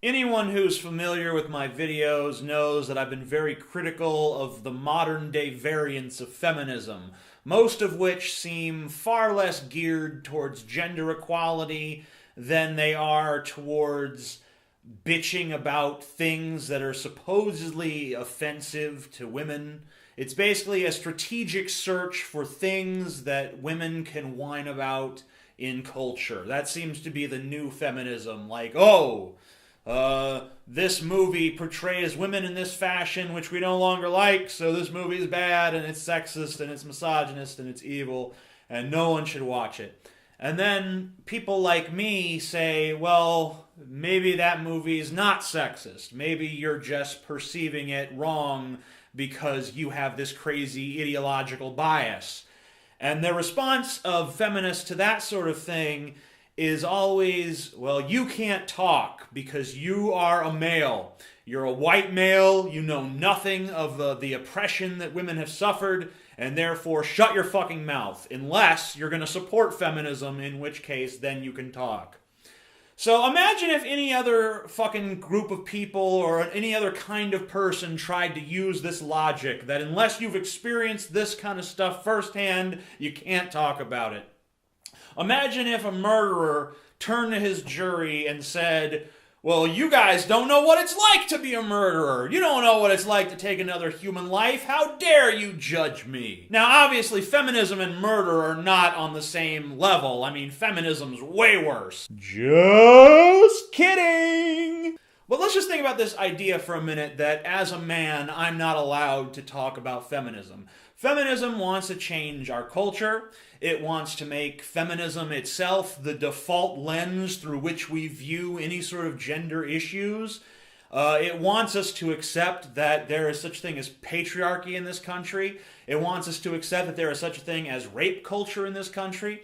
Anyone who's familiar with my videos knows that I've been very critical of the modern day variants of feminism, most of which seem far less geared towards gender equality than they are towards bitching about things that are supposedly offensive to women. It's basically a strategic search for things that women can whine about in culture. That seems to be the new feminism, like, this movie portrays women in this fashion, which we no longer like, so this movie is bad, and it's sexist, and it's misogynist, and it's evil, and no one should watch it. And then people like me say, well, maybe that movie is not sexist. Maybe you're just perceiving it wrong because you have this crazy ideological bias. And the response of feminists to that sort of thing is always, well, you can't talk because you are a male. You're a white male, you know nothing of the oppression that women have suffered, and therefore shut your fucking mouth, unless you're going to support feminism, in which case then you can talk. So imagine if any other fucking group of people or any other kind of person tried to use this logic that unless you've experienced this kind of stuff firsthand, you can't talk about it. Imagine if a murderer turned to his jury and said, well, you guys don't know what it's like to be a murderer. You don't know what it's like to take another human life. How dare you judge me? Now, obviously, feminism and murder are not on the same level. I mean, feminism's way worse. Just kidding! But let's just think about this idea for a minute that as a man, I'm not allowed to talk about feminism. Feminism wants to change our culture. It wants to make feminism itself the default lens through which we view any sort of gender issues. It wants us to accept that there is such a thing as patriarchy in this country. It wants us to accept that there is such a thing as rape culture in this country.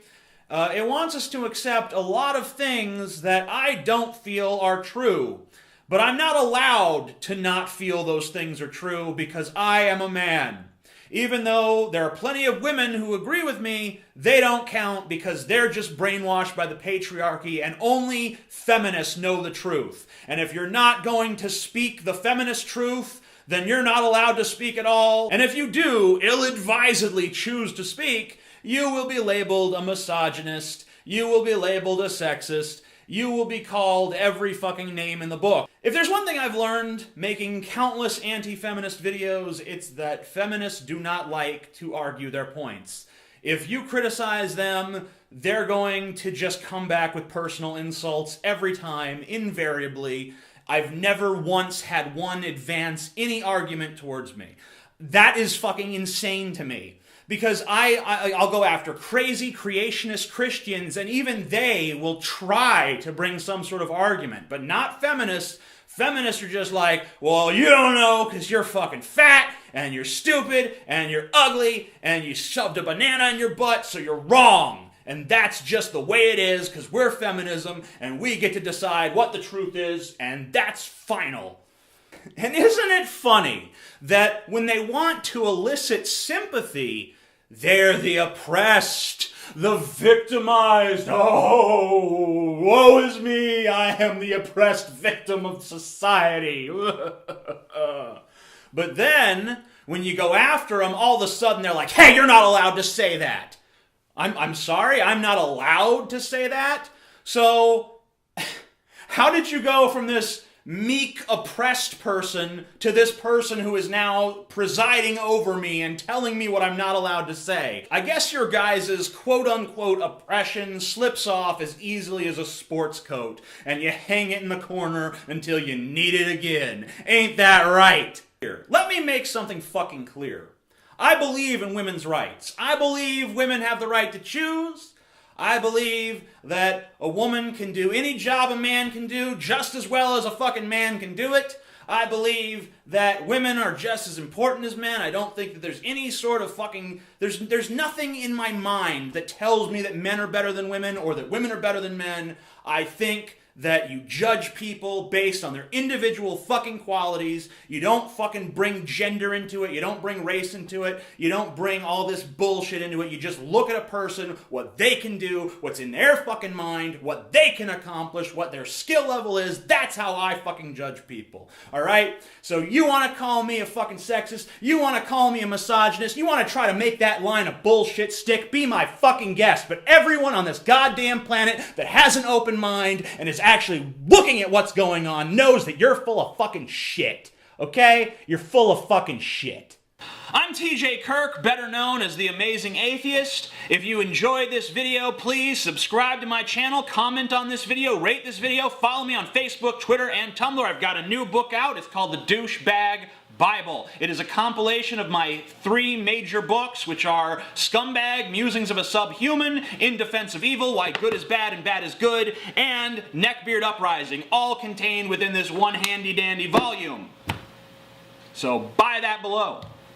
It wants us to accept a lot of things that I don't feel are true. But I'm not allowed to not feel those things are true because I am a man. Even though there are plenty of women who agree with me, they don't count because they're just brainwashed by the patriarchy and only feminists know the truth. And if you're not going to speak the feminist truth, then you're not allowed to speak at all. And if you do ill-advisedly choose to speak, you will be labeled a misogynist, you will be labeled a sexist, you will be called every fucking name in the book. If there's one thing I've learned making countless anti-feminist videos, it's that feminists do not like to argue their points. If you criticize them, they're going to just come back with personal insults every time, invariably. I've never once had one advance any argument towards me. That is fucking insane to me. Because I'll go after crazy creationist Christians, and even they will try to bring some sort of argument, but not feminists. Feminists are just like, well, you don't know because you're fucking fat, and you're stupid, and you're ugly, and you shoved a banana in your butt, so you're wrong. And that's just the way it is because we're feminism, and we get to decide what the truth is, and that's final. And isn't it funny that when they want to elicit sympathy, they're the oppressed, the victimized. Oh, woe is me, I am the oppressed victim of society. But then, when you go after them, all of a sudden they're like, hey, you're not allowed to say that. I'm sorry, I'm not allowed to say that? So, how did you go from this meek, oppressed person to this person who is now presiding over me and telling me what I'm not allowed to say? I guess your guys' quote-unquote oppression slips off as easily as a sports coat, and you hang it in the corner until you need it again. Ain't that right? Let me make something fucking clear. I believe in women's rights. I believe women have the right to choose. I believe that a woman can do any job a man can do just as well as a fucking man can do it. I believe that women are just as important as men. I don't think that there's any sort of fucking... There's nothing in my mind that tells me that men are better than women or that women are better than men. I think that you judge people based on their individual fucking qualities. You don't fucking bring gender into it. You don't bring race into it. You don't bring all this bullshit into it. You just look at a person, what they can do, what's in their fucking mind, what they can accomplish, what their skill level is. That's how I fucking judge people. Alright? So you want to call me a fucking sexist? You want to call me a misogynist? You want to try to make that line of bullshit stick? Be my fucking guest. But everyone on this goddamn planet that has an open mind and is actually looking at what's going on knows that you're full of fucking shit. Okay? You're full of fucking shit. I'm TJ Kirk, better known as the Amazing Atheist. If you enjoyed this video, please subscribe to my channel, comment on this video, rate this video, follow me on Facebook, Twitter, and Tumblr. I've got a new book out. It's called The Douchebag Bible. It is a compilation of my 3 major books, which are Scumbag, Musings of a Subhuman, In Defense of Evil, Why Good is Bad and Bad is Good, and Neckbeard Uprising, all contained within this one handy-dandy volume. So buy that below.